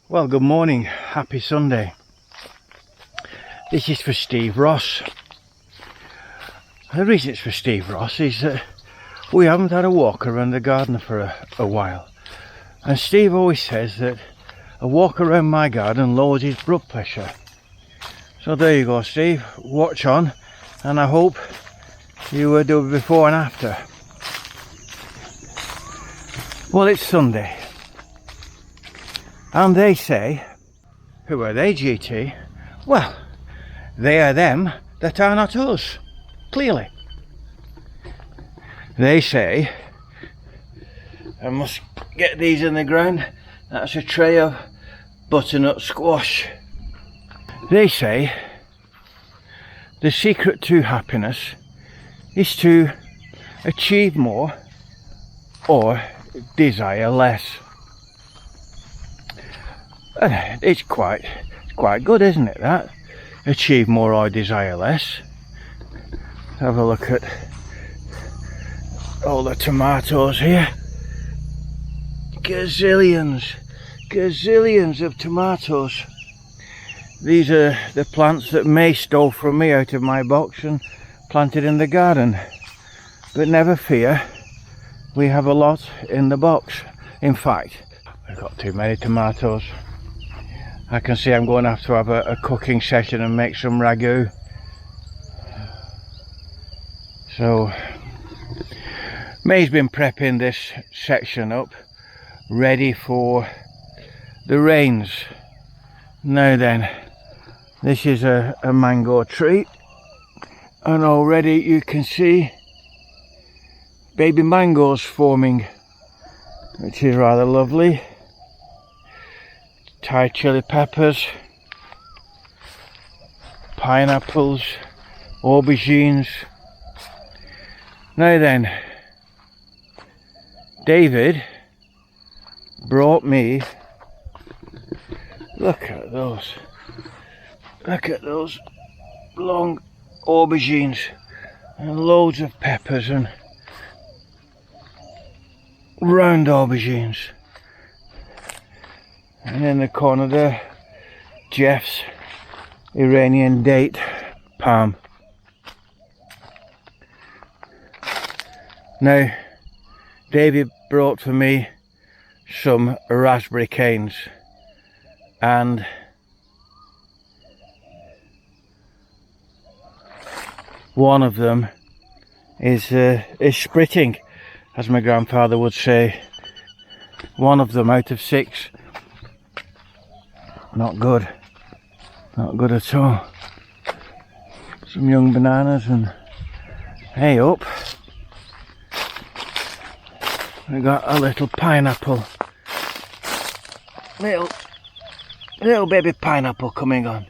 Well, good morning, happy Sunday. This is for Steve Ross. The reason it's for Steve Ross is that we haven't had a walk around the garden for a while. And Steve always says that a walk around my garden lowers his blood pressure. So there you go, Steve, watch on, and I hope you do it before and after. Well, it's Sunday. And they say, who are they, GT? Well, they are them that are not us, clearly. They say, I must get these in the ground, that's a tray of butternut squash. They say, the secret to happiness is to achieve more or desire less. It's quite good, isn't it, that? Achieve more or desire less. Have a look at all the tomatoes here. Gazillions of tomatoes. These are the plants that May stole from me out of my box and planted in the garden. But never fear, we have a lot in the box. In fact, I've got too many tomatoes. I can see I'm going to have a cooking session and make some ragu. So May's been prepping this section up, ready for the rains. Now then, this is a mango tree, and already you can see baby mangoes forming, which is rather lovely. Thai chili peppers, pineapples, aubergines. Now then, David brought me, look at those long aubergines and loads of peppers and round aubergines. And in the corner there, Jeff's Iranian date palm. Now, David brought for me some raspberry canes, and one of them is spritting, as my grandfather would say. One of them out of 6. Not good at all. Some young bananas, and hey up, we got a little pineapple, little baby pineapple coming on.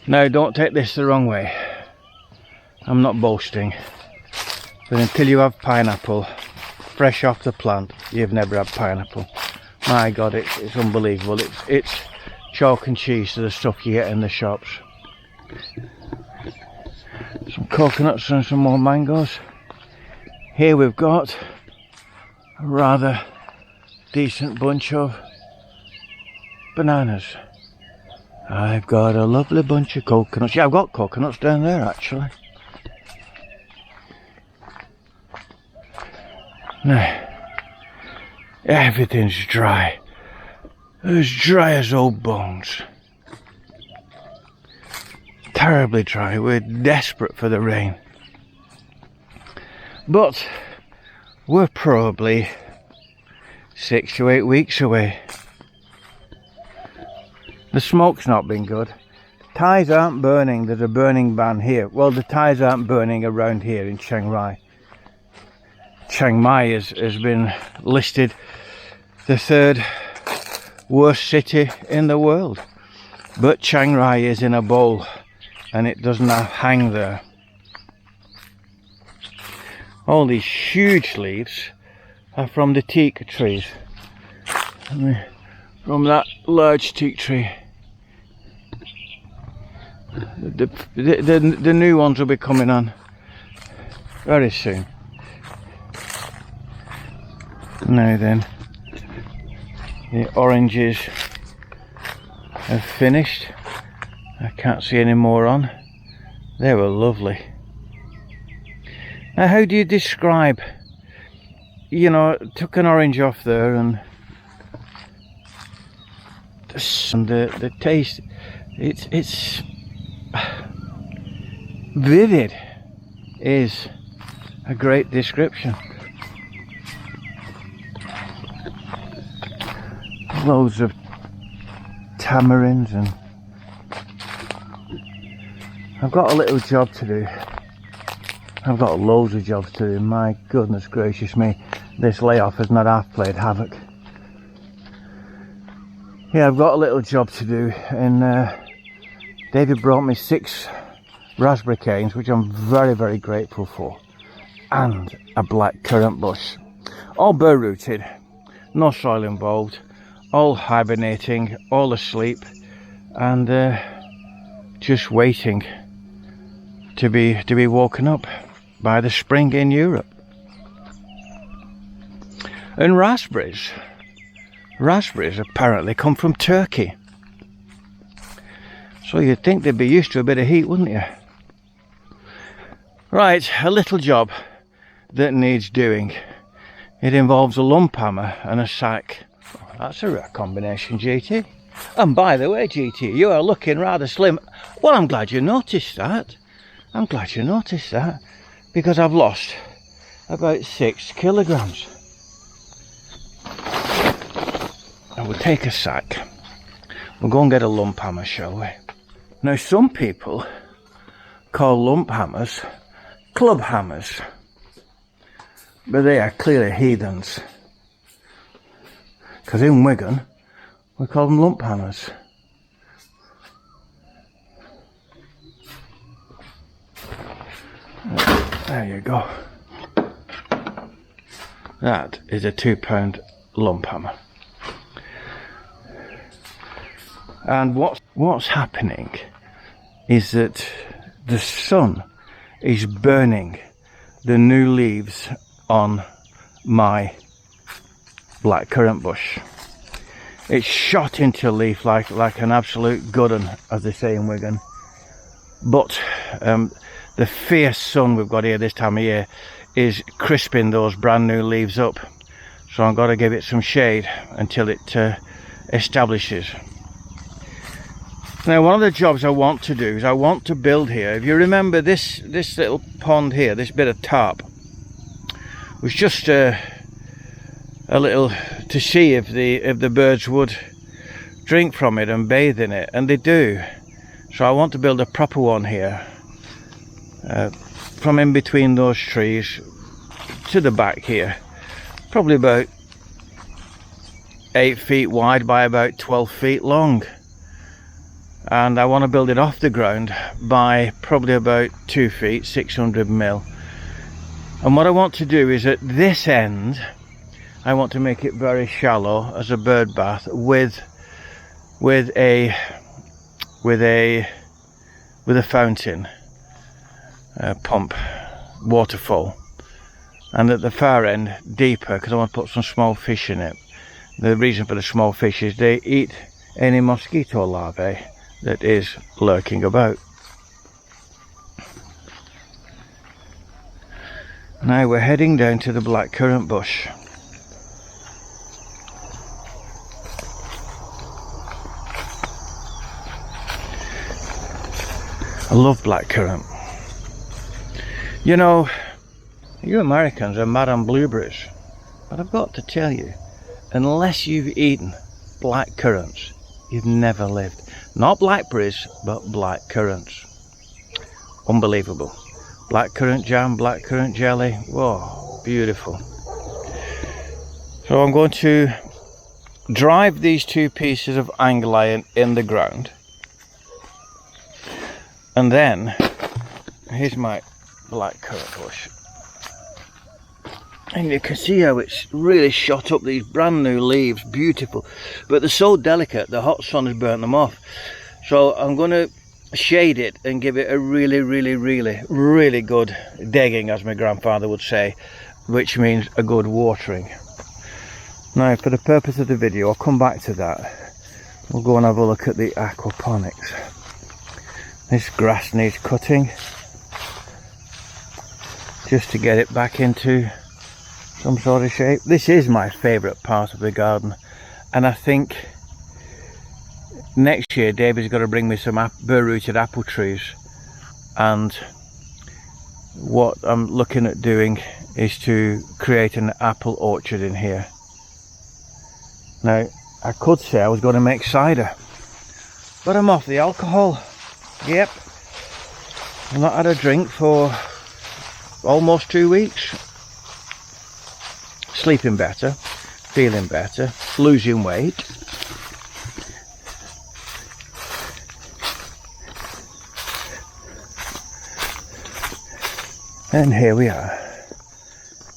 Now don't take this the wrong way, I'm not boasting, but until you have pineapple fresh off the plant, you've never had pineapple. My God, it's unbelievable. It's chalk and cheese to the stuff you get in the shops. Some coconuts and some more mangoes. Here we've got a rather decent bunch of bananas. I've got a lovely bunch of coconuts. Yeah, I've got coconuts down there actually. Now, everything's dry, as dry as old bones. Terribly dry. We're desperate for the rain, but we're probably 6 to 8 weeks away. The smoke's not been good. Ties aren't burning. There's a burning ban here. Well, the ties aren't burning around here in Chiang Rai. Chiang Mai has been listed the 3rd worst city in the world, but Chiang Rai is in a bowl and it does not hang there. All these huge leaves are from the teak trees, from that large teak tree. The new ones will be coming on very soon. Now then, The oranges have finished. I can't see any more on. They were lovely. Now, how do you describe, you know, took an orange off there, and the taste, it's vivid is a great description. Loads of tamarinds, and I've got a little job to do. I've got loads of jobs to do. My goodness gracious me, this layoff has not half played havoc. Yeah, I've got a little job to do, and David brought me 6 raspberry canes, which I'm very, very grateful for, and a black currant bush, all burr rooted, no soil involved, all hibernating, all asleep, and just waiting to be woken up by the spring in Europe. And raspberries apparently come from Turkey, so you'd think they'd be used to a bit of heat, wouldn't you? Right, a little job that needs doing. It involves a lump hammer and a sack. That's a rare combination, GT. And by the way, GT, you are looking rather slim. Well, I'm glad you noticed that. I'm glad you noticed that, because I've lost about 6 kilograms. And we'll take a sack. We'll go and get a lump hammer, shall we? Now, some people call lump hammers club hammers, but they are clearly heathens, because in Wigan we call them lump hammers. There you go. That is a £2 lump hammer. And what's happening is that the sun is burning the new leaves on my black currant bush. It's shot into leaf like an absolute good one, as they say in Wigan. But the fierce sun we've got here this time of year is crisping those brand new leaves up. So I've got to give it some shade until it establishes. Now, one of the jobs I want to do is I want to build here. If you remember, this little pond here, this bit of tarp, was just a little to see if the birds would drink from it and bathe in it, and they do. So I want to build a proper one here, from in between those trees to the back here, probably about 8 feet wide by about 12 feet long. And I want to build it off the ground by probably about 2 feet, 600 mil. And what I want to do is at this end, I want to make it very shallow as a bird bath with a fountain, pump, waterfall, and at the far end deeper, because I want to put some small fish in it. The reason for the small fish is they eat any mosquito larvae that is lurking about. Now we're heading down to the black currant bush. I love black currant. You know, you Americans are mad on blueberries, but I've got to tell you, unless you've eaten black currants, you've never lived. Not blackberries, but black currants. Unbelievable. Black currant jam, black currant jelly. Whoa, beautiful. So I'm going to drive these 2 pieces of angle iron in the ground. And then, here's my black currant bush. And you can see how it's really shot up these brand new leaves, beautiful. But they're so delicate, the hot sun has burnt them off. So I'm going to shade it and give it a really, really, really, really good digging, as my grandfather would say, which means a good watering. Now, for the purpose of the video, I'll come back to that. We'll go and have a look at the aquaponics. This grass needs cutting just to get it back into some sort of shape. This is my favourite part of the garden, and I think next year David's got to bring me some burr-rooted apple trees, and what I'm looking at doing is to create an apple orchard in here. Now, I could say I was going to make cider, but I'm off the alcohol. Yep, I've not had a drink for almost 2 weeks. Sleeping better, feeling better, losing weight. And here we are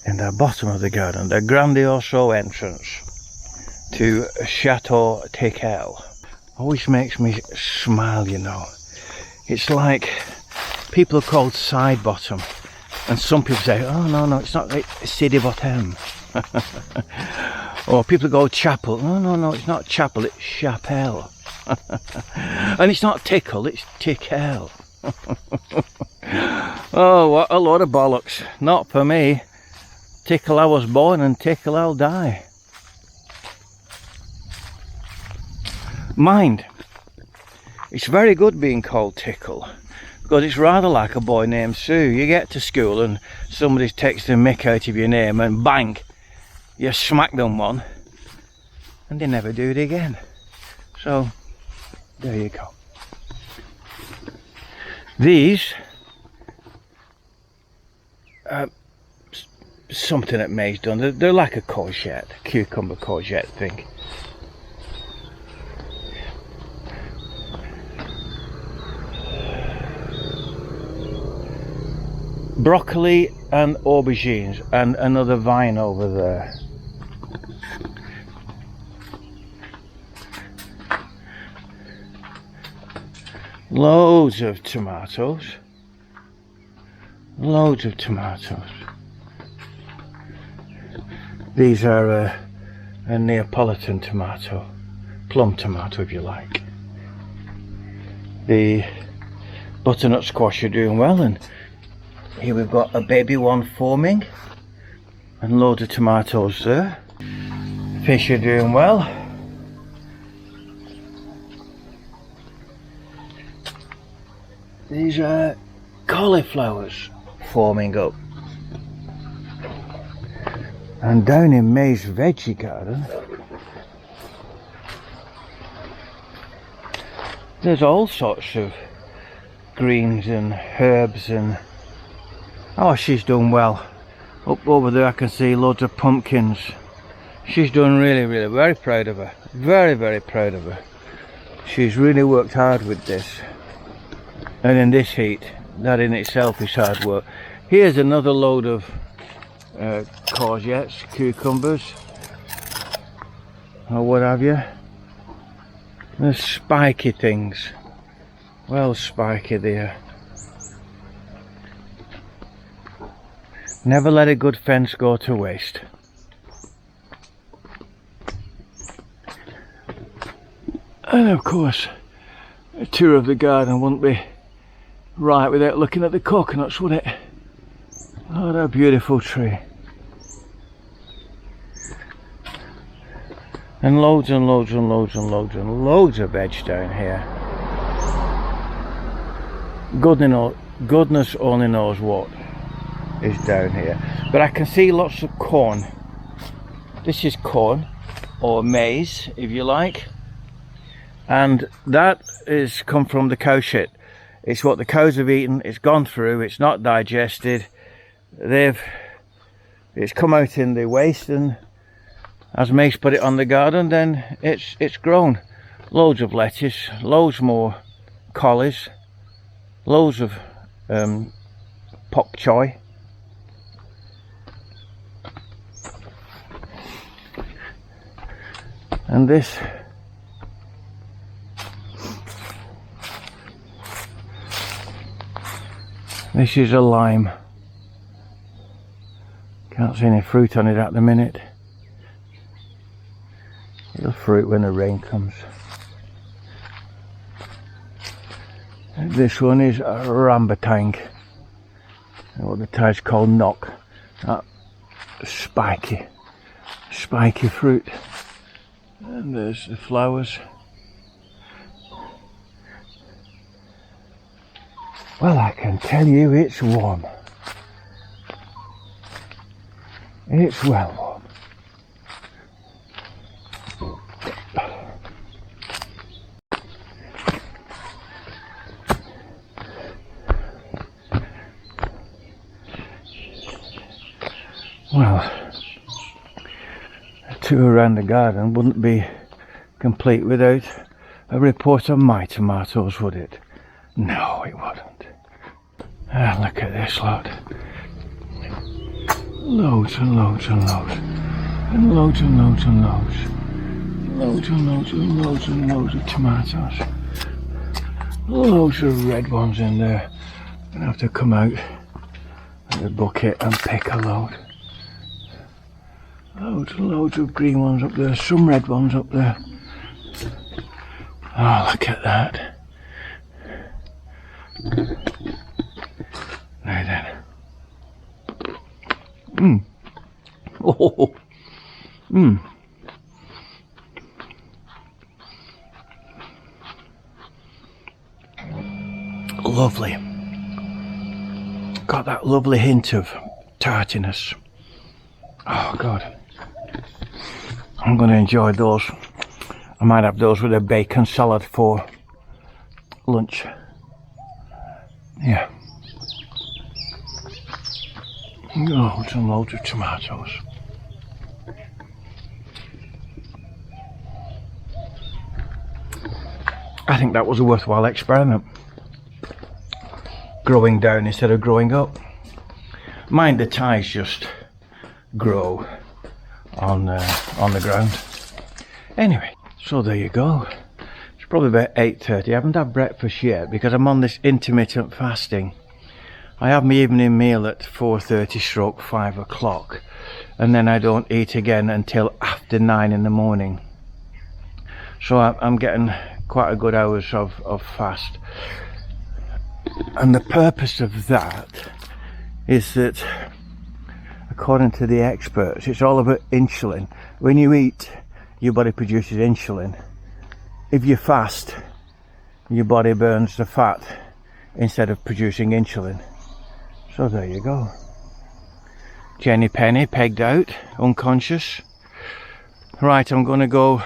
in the bottom of the garden, the grandioso entrance to Chateau Tickle. Always makes me smile, you know. It's like people are called side bottom, and some people say, oh no, it's not, it's city bottom. Or people go chapel. No, it's not chapel, it's chapelle. And it's not tickle, it's tickle. Oh, what a load of bollocks. Not for me. Tickle I was born and tickle I'll die. Mind, it's very good being called Tickle, because it's rather like a boy named Sue. You get to school and somebody takes the mick out of your name and bang, you smack them one and they never do it again. So there you go. These something that May's done. They're like a courgette, cucumber courgette thing. Broccoli and aubergines, and another vine over there. Loads of tomatoes. Loads of tomatoes. These are a Neapolitan tomato, plum tomato if you like. The butternut squash are doing well, and here we've got a baby one forming, and loads of tomatoes there. Fish are doing well. These are cauliflowers forming up. And down in May's veggie garden, there's all sorts of greens and herbs, and oh, she's done well. Up over there I can see loads of pumpkins. She's done really, really, very proud of her. Very, very proud of her. She's really worked hard with this. And in this heat, that in itself is hard work. Here's another load of courgettes, cucumbers, or what have you. The spiky things. Well, spiky there. Never let a good fence go to waste. And of course, a tour of the garden wouldn't be right without looking at the coconuts, would it? Oh, what a beautiful tree. And loads and loads and loads and loads and loads of veg down here. Goodness only knows what is down here. But I can see lots of corn. This is corn, or maize if you like. And that is come from the cow shit. It's what the cows have eaten, it's gone through, it's not digested. It's come out in the waste, and as Mace put it on the garden, then it's grown. Loads of lettuce, loads more collies, loads of pok choi. And this is a lime. Can't see any fruit on it at the minute. It'll fruit when the rain comes. This one is a rambutan, what the Thais call knock. That spiky fruit. And there's the flowers. Well, I can tell you it's warm. It's well warm. Well, a tour around the garden wouldn't be complete without a report on my tomatoes, would it? No, it wouldn't. Ah, look at this lot. Loads and loads and loads. And loads and loads and loads. Loads and loads and loads and loads of tomatoes. Loads of red ones in there. I'm gonna have to come out with a bucket and pick a load. Loads and loads of green ones up there, some red ones up there. Oh, look at that. Now then. Oh. Lovely. Got that lovely hint of tartiness. Oh God. I'm going to enjoy those. I might have those with a bacon salad for lunch. Yeah. Loads and loads of tomatoes. I think that was a worthwhile experiment. Growing down instead of growing up. Mind the Thais just grow on the ground. Anyway, so there you go. It's probably about 8:30. I haven't had breakfast yet because I'm on this intermittent fasting. I have my evening meal at 4:30 / 5 o'clock, and then I don't eat again until after 9 in the morning. So I'm getting quite a good hours of fast. And the purpose of that is that, according to the experts, it's all about insulin. When you eat, your body produces insulin. If you fast, your body burns the fat instead of producing insulin. So there you go. Jenny Penny pegged out, unconscious. Right, I'm going to go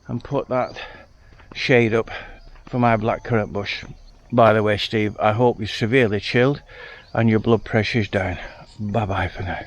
and put that shade up for my blackcurrant bush. By the way, Steve, I hope you're severely chilled and your blood pressure's down. Bye bye for now.